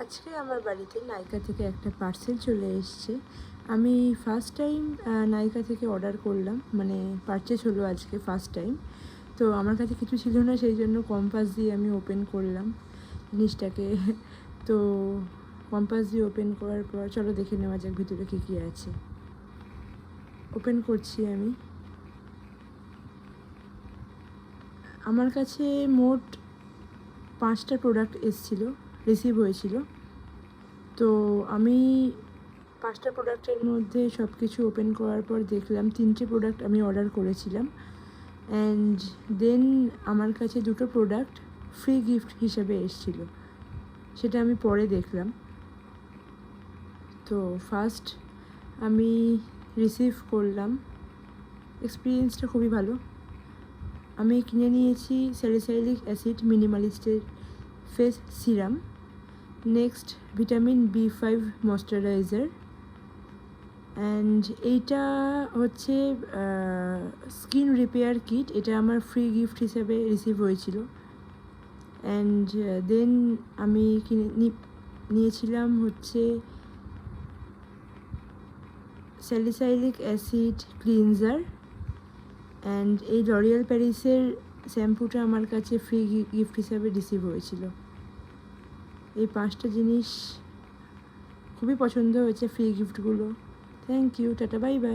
আজকে আমার বাড়িতে নাইকা থেকে একটা পার্সেল চলে এসছে। আমি ফার্স্ট টাইম নাইকা থেকে অর্ডার করলাম, মানে পারচেজ হলো আজকে ফার্স্ট টাইম। তো আমার কাছে কিছু ছিল না, সেই জন্য কম্পাস দিয়ে আমি ওপেন করলাম জিনিসটাকে। তো কম্পাস দিয়ে ওপেন করার পর চলো দেখে নেওয়া যাক ভিতরে কী কী আছে। ওপেন করছি আমি। আমার কাছে মোট 5টা প্রোডাক্ট রিসিভ হয়েছিল। তো আমি 5টা প্রোডাক্টের মধ্যে সব কিছু ওপেন করার পর দেখলাম 3টে প্রোডাক্ট আমি অর্ডার করেছিলাম, অ্যান্ড দেন আমার কাছে 2টো প্রোডাক্ট ফ্রি গিফট হিসেবে এসেছিল, সেটা আমি পরে দেখলাম। তো ফার্স্ট আমি রিসিভ করলাম, এক্সপিরিয়েন্সটা খুবই ভালো। আমি কিনে নিয়েছি স্যালিসাইলিক অ্যাসিড মিনিমালিস্টের face serum, next vitamin B5 moisturizer, and এইটা হচ্ছে স্কিন রিপেয়ার কিট। এটা আমার ফ্রি গিফট হিসেবে রিসিভ হয়েছিল। অ্যান্ড দেন আমি নিয়েছিলাম হচ্ছে স্যালিসাইলিক অ্যাসিড ক্লিনজার, অ্যান্ড এই লরিয়াল প্যারিসের শ্যাম্পুটা আমার কাছে ফ্রি গিফট হিসাবে রিসিভ হয়েছিল। এই 5টা জিনিস খুবই পছন্দ হয়েছে, ফ্রি গিফটগুলো। Thank you, tata, bye by.